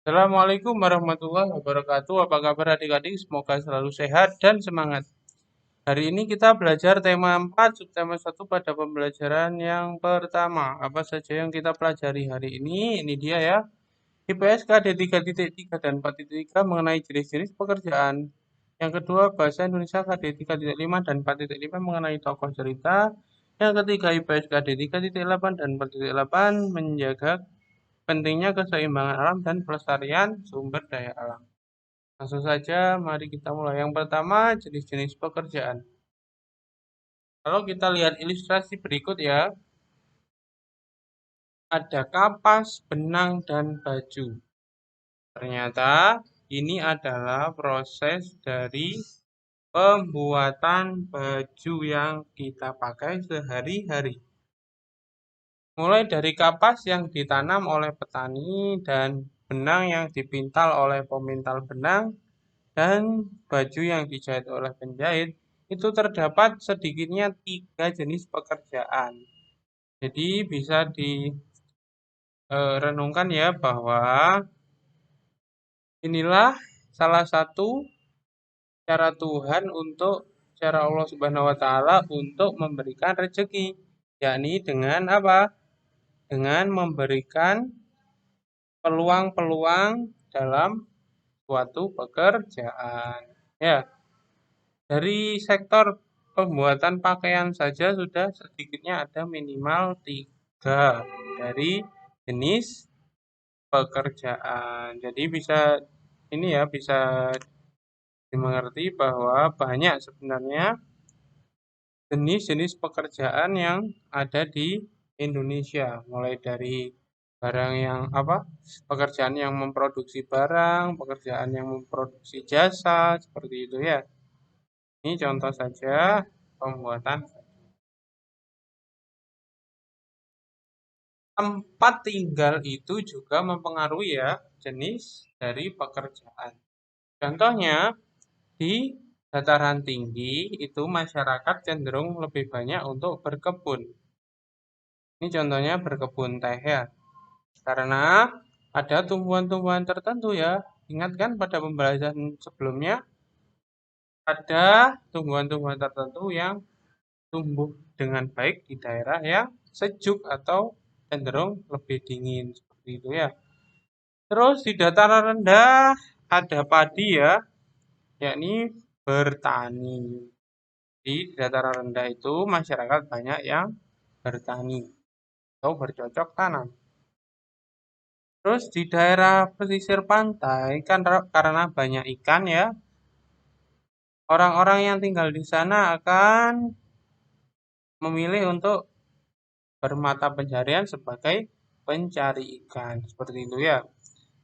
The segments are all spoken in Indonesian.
Assalamualaikum warahmatullahi wabarakatuh. Apa kabar adik-adik? Semoga selalu sehat dan semangat. Hari ini kita belajar tema 4, subtema 1 pada pembelajaran yang pertama. Apa saja yang kita pelajari hari ini? Ini dia ya. IPS KD 3.3 dan 4.3 mengenai jenis-jenis pekerjaan. Yang kedua, Bahasa Indonesia KD 3.5 dan 4.5 mengenai tokoh cerita. Yang ketiga, IPS KD 3.8 dan 4.8 menjaga pentingnya keseimbangan alam dan pelestarian sumber daya alam. Langsung saja, mari kita mulai. Yang pertama, jenis-jenis pekerjaan. Kalau kita lihat ilustrasi berikut ya, ada kapas, benang, dan baju. Ternyata ini adalah proses dari pembuatan baju yang kita pakai sehari-hari. Mulai dari kapas yang ditanam oleh petani dan benang yang dipintal oleh pemintal benang dan baju yang dijahit oleh penjahit, itu terdapat sedikitnya 3 jenis pekerjaan. Jadi bisa direnungkan ya bahwa inilah salah satu cara Allah Subhanahu wa taala untuk memberikan rezeki, yakni dengan apa? Dengan memberikan peluang-peluang dalam suatu pekerjaan. Ya, dari sektor pembuatan pakaian saja sudah sedikitnya ada minimal 3 dari jenis pekerjaan. Jadi bisa dimengerti bahwa banyak sebenarnya jenis-jenis pekerjaan yang ada di Indonesia, mulai dari barang yang pekerjaan yang memproduksi barang, pekerjaan yang memproduksi jasa, seperti itu ya. Ini contoh saja pembuatan. Tempat tinggal itu juga mempengaruhi ya jenis dari pekerjaan. Contohnya di dataran tinggi itu masyarakat cenderung lebih banyak untuk berkebun. Ini contohnya berkebun teh ya. Karena ada tumbuhan-tumbuhan tertentu ya. Ingat kan pada pembahasan sebelumnya ada tumbuhan-tumbuhan tertentu yang tumbuh dengan baik di daerah yang sejuk atau cenderung lebih dingin seperti itu ya. Terus di dataran rendah ada padi ya, yakni bertani. Di dataran rendah itu masyarakat banyak yang bertani atau bercocok tanam. Terus di daerah pesisir pantai kan karena banyak ikan ya, orang-orang yang tinggal di sana akan memilih untuk bermata pencarian sebagai pencari ikan. Seperti itu ya.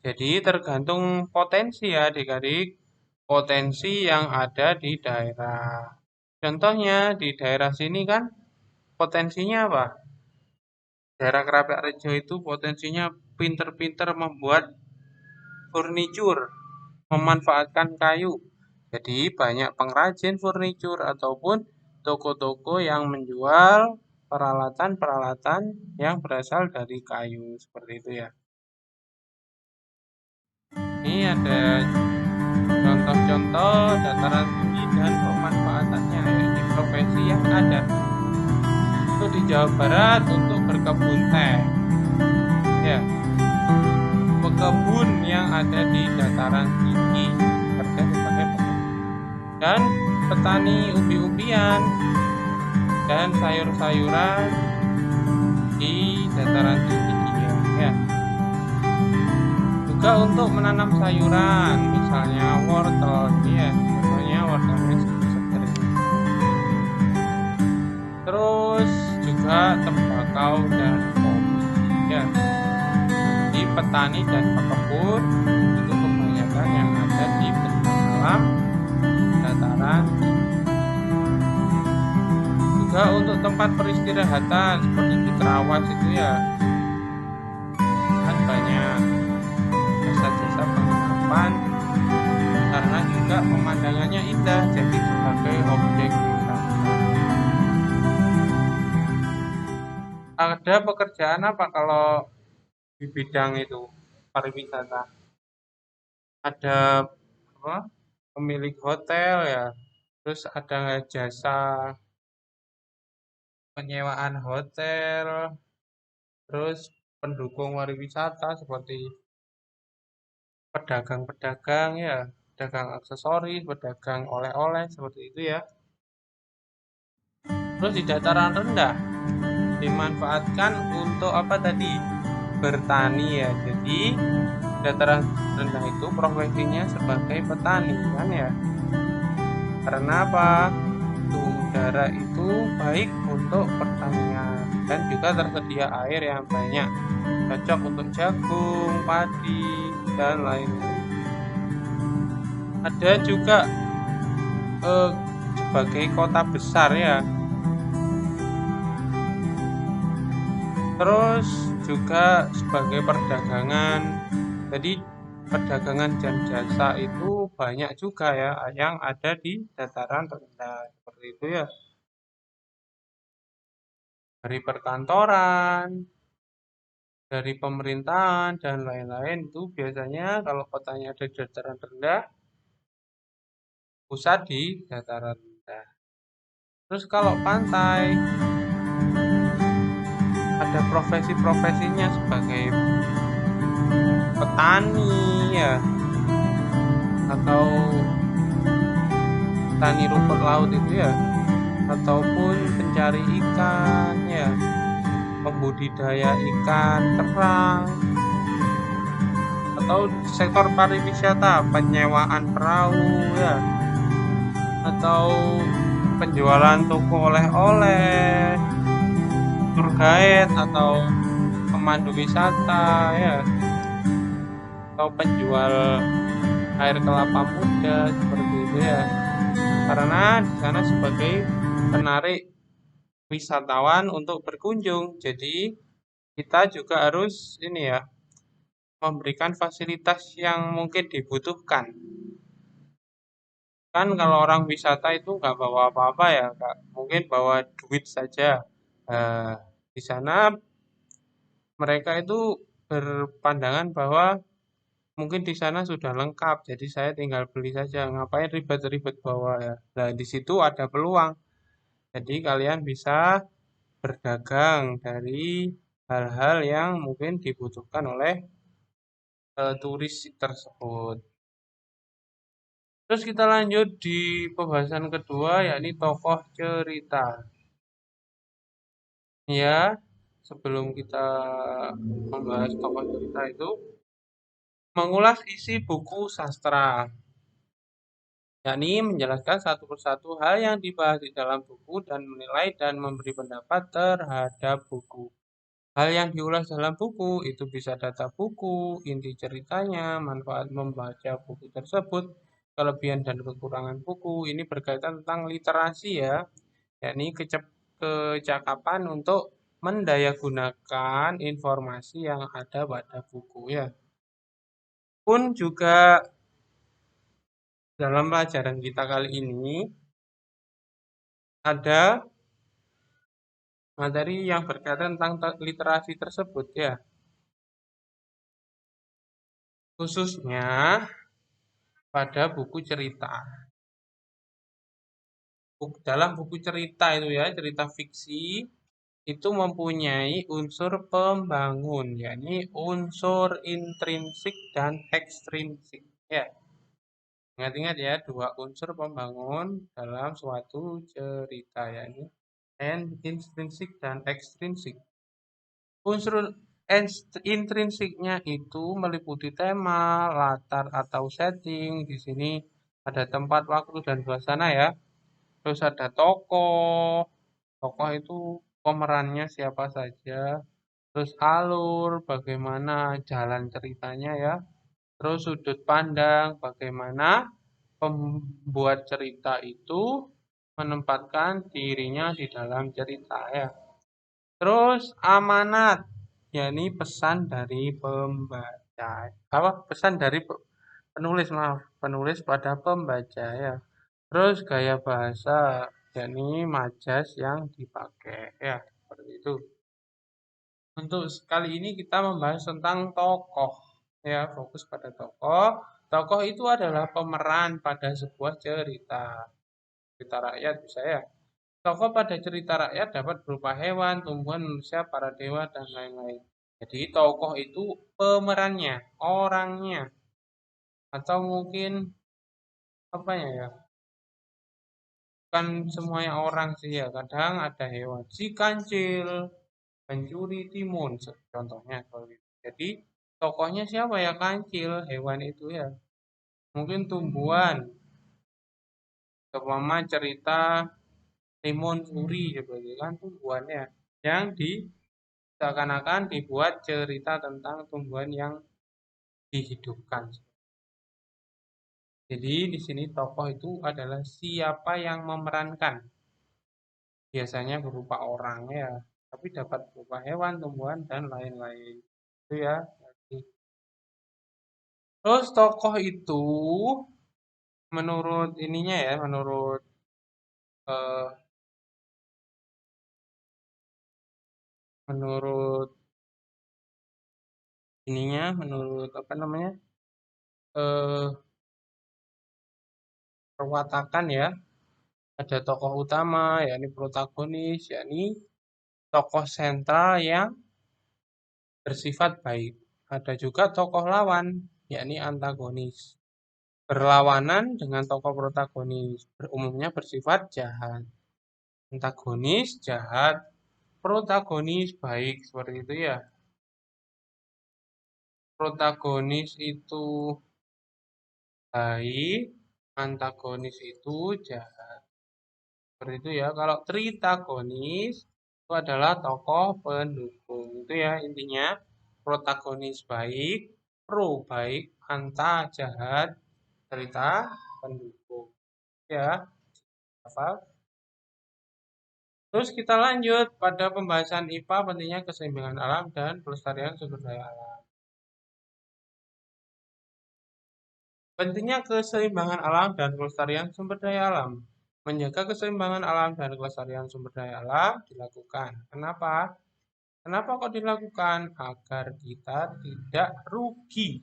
Jadi tergantung potensi ya adik-adik, potensi yang ada di daerah. Contohnya di daerah sini kan potensinya apa? Daerah Kerapiak Rejo itu potensinya pinter-pinter membuat furniture, memanfaatkan kayu. Jadi banyak pengrajin furniture ataupun toko-toko yang menjual peralatan-peralatan yang berasal dari kayu. Seperti itu ya. Ini ada contoh-contoh dataran tinggi dan pemanfaatannya, yaitu profesi yang ada. Itu di Jawa Barat untuk berkebun teh. Ya, pekebun yang ada di dataran tinggi kerja sebagai pekebun. Dan petani umbi-umbian dan sayur-sayuran di dataran tinggi ya. Juga untuk menanam sayuran, misalnya wortel, ya, contohnya wortelnya segar. Terus juga tembakau dan kopi, ya. Di petani dan pekebun itu kebanyakan yang ada di pedalaman dataran. Juga untuk tempat peristirahatan seperti di Trawas itu ya, kan banyak jasa-jasa penginapan karena juga pemandangannya indah jadi sebagai objek wisata. Ada pekerjaan apa kalau di bidang itu pariwisata? ada apa? Pemilik hotel ya. Terus ada jasa penyewaan hotel, terus pendukung pariwisata seperti pedagang-pedagang ya, pedagang aksesoris, pedagang oleh-oleh seperti itu ya. Terus di dataran rendah dimanfaatkan untuk apa tadi? Bertani ya. Jadi dataran rendah itu profesinya sebagai petani kan ya. Karena apa? Suhu udara itu baik untuk pertanian dan juga tersedia air yang banyak, cocok untuk jagung, padi, dan lain-lain. Ada juga eh, sebagai kota besar ya. Terus juga sebagai perdagangan. Jadi perdagangan dan jasa itu banyak juga ya yang ada di dataran rendah. Seperti itu ya. Dari perkantoran, dari pemerintahan dan lain-lain itu biasanya kalau kotanya ada di dataran rendah, pusat di dataran rendah. Terus kalau pantai ada profesi-profesinya sebagai petani ya atau petani rumput laut itu ya ataupun pencari ikan ya, pembudidaya ikan kerang atau sektor pariwisata, penyewaan perahu ya atau penjualan toko oleh-oleh, tour guide atau pemandu wisata ya atau penjual air kelapa muda seperti itu ya. Karena di sana sebagai penarik wisatawan untuk berkunjung. Jadi kita juga harus ini ya memberikan fasilitas yang mungkin dibutuhkan. Kan kalau orang wisata itu nggak bawa apa-apa ya, Kak. Mungkin bawa duit saja. Eh, di sana mereka itu berpandangan bahwa mungkin di sana sudah lengkap, jadi saya tinggal beli saja. Ngapain ribet-ribet bawa ya? Nah, di situ ada peluang. Jadi kalian bisa berdagang dari hal-hal yang mungkin dibutuhkan oleh turis tersebut. Terus kita lanjut di pembahasan kedua, yakni tokoh cerita. Ya, sebelum kita membahas tokoh cerita itu, mengulas isi buku sastra, yakni menjelaskan satu persatu hal yang dibahas di dalam buku dan menilai dan memberi pendapat terhadap buku. Hal yang diulas dalam buku itu bisa data buku, inti ceritanya, manfaat membaca buku tersebut, kelebihan dan kekurangan buku. Ini berkaitan tentang literasi ya, yakni kecakapan untuk mendayagunakan informasi yang ada pada buku ya. Pun juga dalam pelajaran kita kali ini ada materi yang berkaitan tentang literasi tersebut ya. Khususnya pada buku cerita. Dalam buku cerita itu ya, cerita fiksi itu mempunyai unsur pembangun, yakni unsur intrinsik dan ekstrinsik. Ya, ingat-ingat ya, dua unsur pembangun dalam suatu cerita, yakni intrinsik dan ekstrinsik. Unsur intrinsiknya itu meliputi tema, latar atau setting. Di sini ada tempat, waktu, dan suasana ya. Terus ada tokoh. Tokoh itu pemerannya siapa saja. Terus alur, bagaimana jalan ceritanya ya. Terus sudut pandang, bagaimana pembuat cerita itu menempatkan dirinya di dalam cerita ya. Terus amanat, yakni pesan dari pembaca. Apa? Pesan dari penulis, maaf, penulis pada pembaca ya. Terus gaya bahasa, yakni majas yang dipakai ya, seperti itu. Untuk kali ini kita membahas tentang tokoh ya, fokus pada tokoh. Tokoh itu adalah pemeran pada sebuah cerita. Cerita rakyat bisa ya. Tokoh pada cerita rakyat dapat berupa hewan, tumbuhan, manusia, para dewa, dan lain-lain. Jadi tokoh itu pemerannya, orangnya, atau mungkin apa ya? Bukan semuanya orang sih ya. Kadang ada hewan, si kancil, pencuri timun, contohnya. Jadi tokohnya siapa ya? Kancil, hewan itu ya. Mungkin tumbuhan, seumpama cerita timun suri seperti kan tumbuhannya yang seakan-akan dibuat cerita tentang tumbuhan yang dihidupkan. Jadi di sini tokoh itu adalah siapa yang memerankan. Biasanya berupa orang ya, tapi dapat berupa hewan, tumbuhan, dan lain-lain. Itu ya. Terus tokoh itu menurut ininya ya, eh, menurut ininya, menurut apa namanya, eh, perwatakan ya, ada tokoh utama, yakni protagonis, yakni tokoh sentral yang bersifat baik. Ada juga tokoh lawan, yakni antagonis. Berlawanan dengan tokoh protagonis, umumnya bersifat jahat. Antagonis jahat, protagonis baik, seperti itu ya. Protagonis itu baik, antagonis itu jahat. Seperti itu ya. Kalau tritagonis itu adalah tokoh pendukung. Itu ya intinya. Protagonis baik, pro baik, anta jahat, cerita pendukung. Ya, hafal. Terus kita lanjut pada pembahasan IPA pentingnya keseimbangan alam dan pelestarian sumber daya alam. Pentingnya keseimbangan alam dan pelestarian sumber daya alam. Menjaga keseimbangan alam dan kelestarian sumber daya alam dilakukan. Kenapa? Kenapa kok dilakukan? Agar kita tidak rugi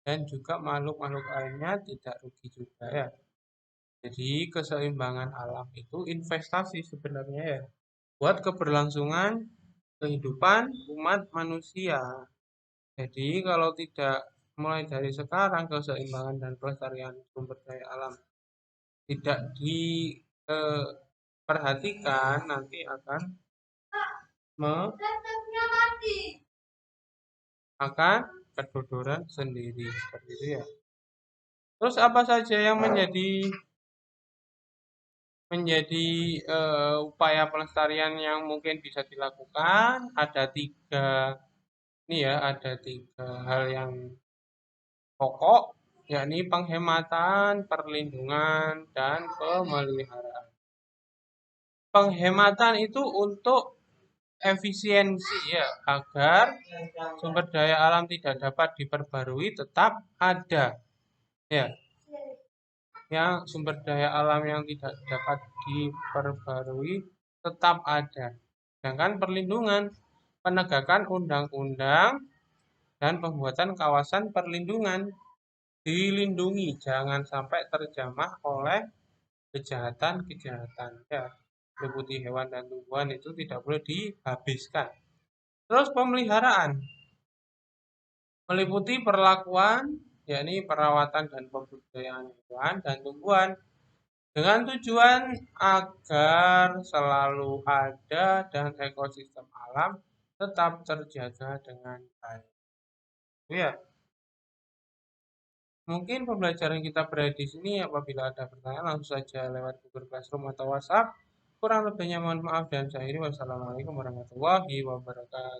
dan juga makhluk-makhluk lainnya tidak rugi juga ya. Jadi keseimbangan alam itu investasi sebenarnya ya buat keberlangsungan kehidupan umat manusia. Jadi kalau tidak mulai dari sekarang keseimbangan dan pelestarian sumber daya alam tidak diperhatikan nanti akan akan kedodoran sendiri seperti itu ya. Terus apa saja yang menjadi upaya pelestarian yang mungkin bisa dilakukan? Ada tiga ini ya, ada tiga hal yang pokok, yakni penghematan, perlindungan, dan pemeliharaan. Penghematan itu untuk efisiensi ya, agar sumber daya alam tidak dapat diperbarui tetap ada. Ya, yang sumber daya alam yang tidak dapat diperbarui tetap ada. Sedangkan perlindungan, penegakan undang-undang dan pembuatan kawasan perlindungan dilindungi, jangan sampai terjamah oleh kejahatan-kejahatan. Ya, meliputi hewan dan tumbuhan itu tidak boleh dihabiskan. Terus pemeliharaan meliputi perlakuan, yakni perawatan dan pembudidayaan hewan dan tumbuhan dengan tujuan agar selalu ada dan ekosistem alam tetap terjaga dengan baik. Ya, mungkin pembelajaran kita berakhir di sini. Apabila ada pertanyaan langsung saja lewat Google Classroom atau WhatsApp. Kurang lebihnya mohon maaf dan saya akhiri. Wassalamualaikum warahmatullahi wabarakatuh.